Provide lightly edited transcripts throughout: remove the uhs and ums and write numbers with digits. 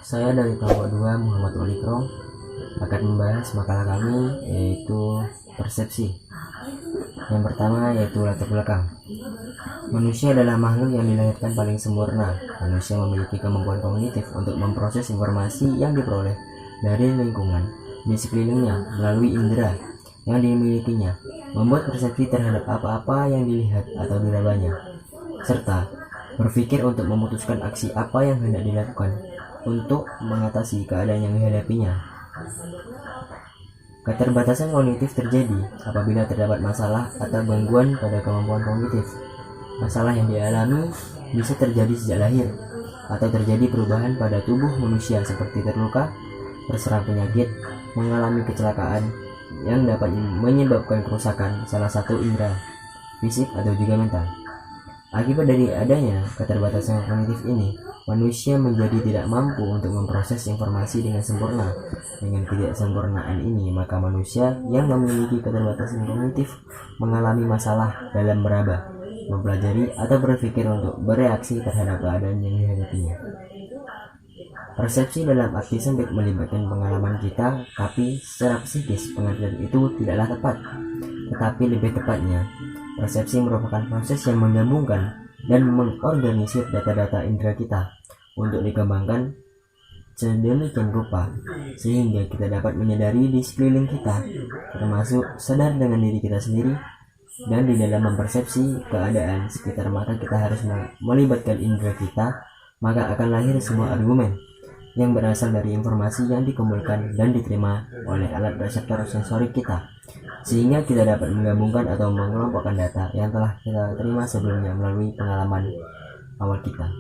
Saya dari kelompok 2 Muhammad Walikrom akan membahas makalah kami, yaitu persepsi. Yang pertama yaitu latar belakang. Manusia adalah makhluk yang dilahirkan paling sempurna. Manusia memiliki kemampuan kognitif untuk memproses informasi yang diperoleh dari lingkungan di sekelilingnya melalui indera yang dimilikinya, membuat persepsi terhadap apa-apa yang dilihat atau dirabanya, serta berpikir untuk memutuskan aksi apa yang hendak dilakukan untuk mengatasi keadaan yang dihadapinya. Keterbatasan kognitif terjadi apabila terdapat masalah atau gangguan pada kemampuan kognitif. Masalah yang dialami bisa terjadi sejak lahir, atau terjadi perubahan pada tubuh manusia seperti terluka, terserang penyakit, mengalami kecelakaan yang dapat menyebabkan kerusakan salah satu indera, fisik atau juga mental. Akibat dari adanya keterbatasan kognitif ini, manusia menjadi tidak mampu untuk memproses informasi dengan sempurna. Dengan ketidaksempurnaan ini, maka manusia yang memiliki keterbatasan kognitif mengalami masalah dalam meraba, mempelajari atau berpikir untuk bereaksi terhadap keadaan yang dihadapinya. Persepsi dalam arti sempit melibatkan pengalaman kita, tapi secara psikis pengertian itu tidaklah tepat. Tetapi lebih tepatnya, persepsi merupakan proses yang menggabungkan dan mengorganisir data-data indera kita untuk dikembangkan sedemikian rupa sehingga kita dapat menyadari di sekeliling kita, termasuk sadar dengan diri kita sendiri. Dan di dalam mempersepsi keadaan sekitar, maka kita harus melibatkan indera kita, maka akan lahir semua argumen yang berasal dari informasi yang dikumpulkan dan diterima oleh alat reseptor sensorik kita, sehingga kita dapat menggabungkan atau mengelompokkan data yang telah kita terima sebelumnya melalui pengalaman awal kita.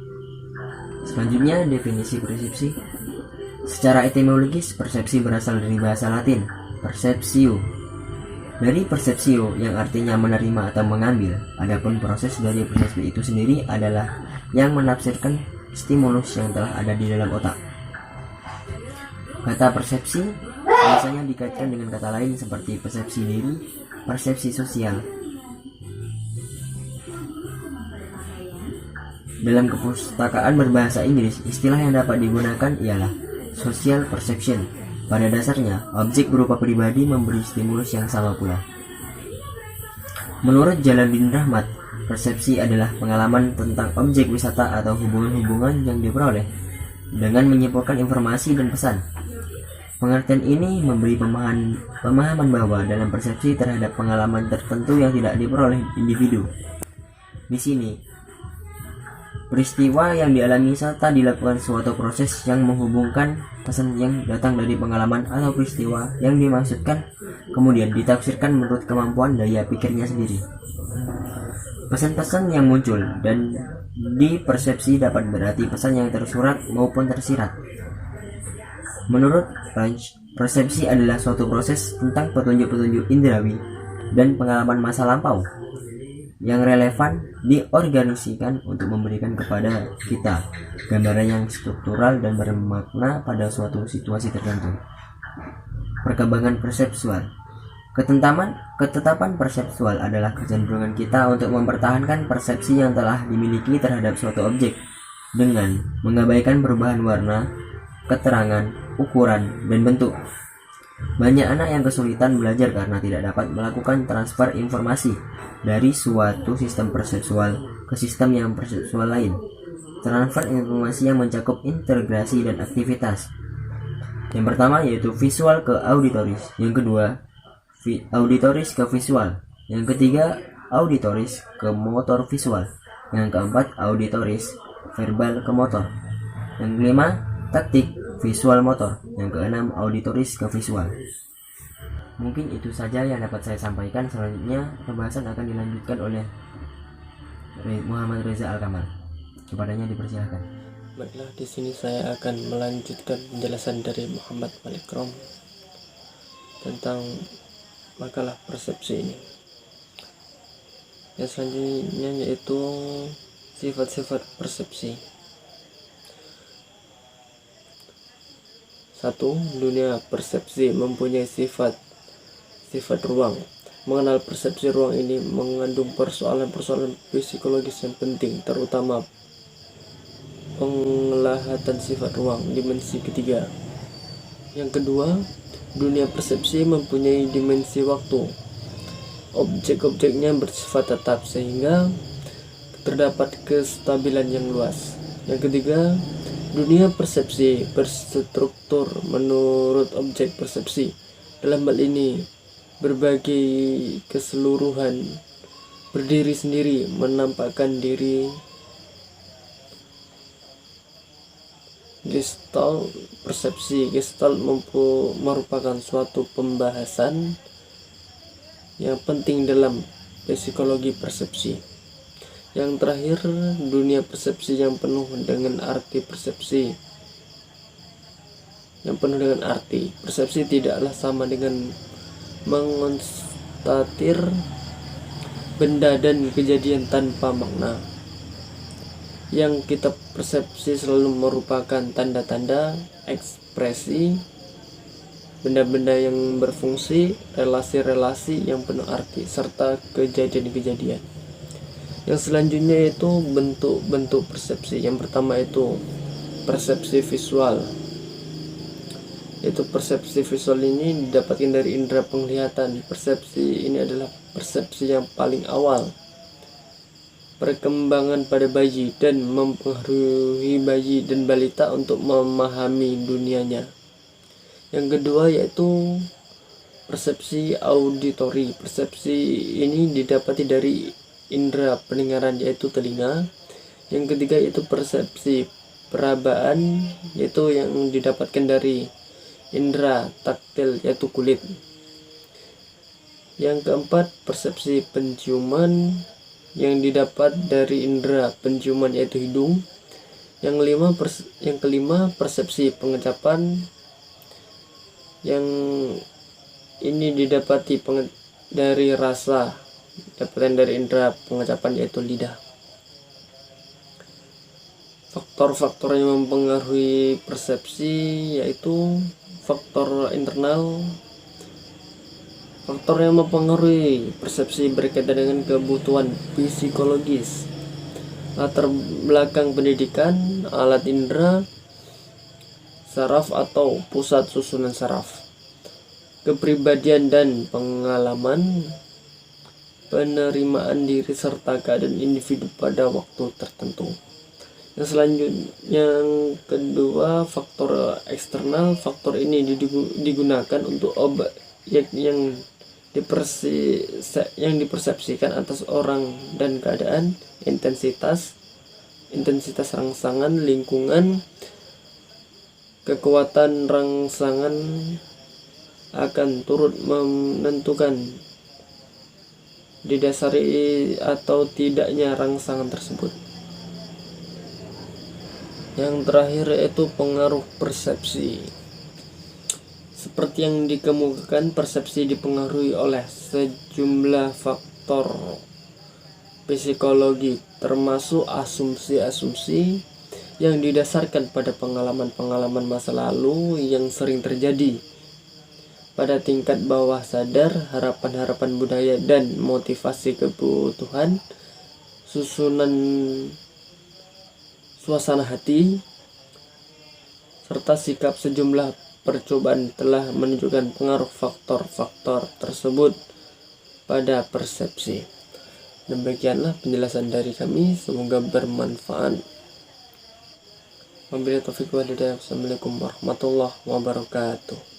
Selanjutnya, definisi persepsi. Secara etimologis, persepsi berasal dari bahasa Latin perceptio, dari perceptio yang artinya menerima atau mengambil. Adapun proses dari persepsi itu sendiri adalah yang menafsirkan stimulus yang telah ada di dalam otak. Kata persepsi biasanya dikaitkan dengan kata lain seperti persepsi diri, persepsi sosial. Dalam kepustakaan berbahasa Inggris, istilah yang dapat digunakan ialah social perception. Pada dasarnya, objek berupa pribadi memberi stimulus yang sama pula. Menurut Jalaluddin Rahmat, persepsi adalah pengalaman tentang objek wisata atau hubungan-hubungan yang diperoleh dengan menyimpulkan informasi dan pesan. Pengertian ini memberi pemahaman bahwa dalam persepsi terhadap pengalaman tertentu yang tidak diperoleh individu. Di sini, peristiwa yang dialami serta dilakukan suatu proses yang menghubungkan pesan yang datang dari pengalaman atau peristiwa yang dimaksudkan, kemudian ditafsirkan menurut kemampuan daya pikirnya sendiri. Pesan-pesan yang muncul dan dipersepsi dapat berarti pesan yang tersurat maupun tersirat. Menurut French, persepsi adalah suatu proses tentang petunjuk-petunjuk indrawi dan pengalaman masa lampau yang relevan diorganisasikan untuk memberikan kepada kita gambaran yang struktural dan bermakna pada suatu situasi tertentu. Perkembangan persepsual. Ketetapan persepsual adalah kecenderungan kita untuk mempertahankan persepsi yang telah dimiliki terhadap suatu objek dengan mengabaikan perubahan warna, keterangan, ukuran, dan bentuk. Banyak anak yang kesulitan belajar karena tidak dapat melakukan transfer informasi dari suatu sistem persepsual ke sistem yang persepsual lain. Transfer informasi yang mencakup integrasi dan aktivitas. Yang pertama yaitu visual ke auditoris, yang kedua auditoris ke visual, yang ketiga auditoris ke motor visual, yang keempat auditoris verbal ke motor, yang kelima taktik visual motor, yang keenam auditoris ke visual. Mungkin itu saja yang dapat saya sampaikan. Selanjutnya pembahasan akan dilanjutkan oleh Muhammad Reza Al-Kamal. Kepadanya dipersilakan. Baiklah, di sini saya akan melanjutkan penjelasan dari Muhammad Walikrom tentang makalah persepsi ini. Yang selanjutnya yaitu sifat-sifat persepsi. 1. Dunia persepsi mempunyai sifat ruang. Mengenal persepsi ruang ini mengandung persoalan-persoalan psikologis yang penting, terutama pengelahatan sifat ruang, dimensi ketiga. Yang kedua, dunia persepsi mempunyai dimensi waktu. Objek-objeknya bersifat tetap sehingga terdapat kestabilan yang luas. Yang ketiga, dunia persepsi berstruktur menurut objek persepsi. Dalam hal ini, berbagai keseluruhan berdiri sendiri, menampakkan diri. Gestalt persepsi. Gestalt merupakan suatu pembahasan yang penting dalam psikologi persepsi. Yang terakhir, dunia persepsi yang penuh dengan arti persepsi. Yang penuh dengan arti. Persepsi tidaklah sama dengan mengonstatir benda dan kejadian tanpa makna. Yang kita persepsi selalu merupakan tanda-tanda, ekspresi, benda-benda yang berfungsi, relasi-relasi yang penuh arti, serta kejadian-kejadian. Yang selanjutnya itu bentuk-bentuk persepsi. Yang pertama itu persepsi visual. Yaitu persepsi visual ini didapatkan dari indera penglihatan. Persepsi ini adalah persepsi yang paling awal perkembangan pada bayi dan mempengaruhi bayi dan balita untuk memahami dunianya. Yang kedua yaitu persepsi auditori. Persepsi ini didapati dari indera pendengaran yaitu telinga. Yang ketiga itu persepsi perabaan yaitu yang didapatkan dari indera taktil yaitu kulit. Yang keempat persepsi penciuman yang didapat dari indera penciuman yaitu hidung. Yang kelima persepsi pengecapan yang ini didapati dari rasa, dapatan dari indera pengecapan yaitu lidah. Faktor-faktor yang mempengaruhi persepsi yaitu faktor internal. Faktor yang mempengaruhi persepsi berkaitan dengan kebutuhan psikologis, latar belakang pendidikan, alat indera, saraf atau pusat susunan saraf, kepribadian dan pengalaman, penerimaan diri serta keadaan individu pada waktu tertentu. Yang selanjutnya, yang kedua, faktor eksternal. Faktor ini digunakan untuk objek yang dipersepsikan atas orang dan keadaan, intensitas rangsangan, lingkungan, kekuatan rangsangan akan turut menentukan didasari atau tidaknya rangsangan tersebut. Yang terakhir yaitu pengaruh persepsi. Seperti yang dikemukakan, persepsi dipengaruhi oleh sejumlah faktor psikologi, termasuk asumsi-asumsi yang didasarkan pada pengalaman-pengalaman masa lalu yang sering terjadi pada tingkat bawah sadar, harapan-harapan budaya dan motivasi kebutuhan, susunan suasana hati, serta sikap sejumlah percobaan telah menunjukkan pengaruh faktor-faktor tersebut pada persepsi. Demikianlah penjelasan dari kami, semoga bermanfaat. Wabillahi taufiq wal hidayah. Wassalamualaikum warahmatullahi wabarakatuh.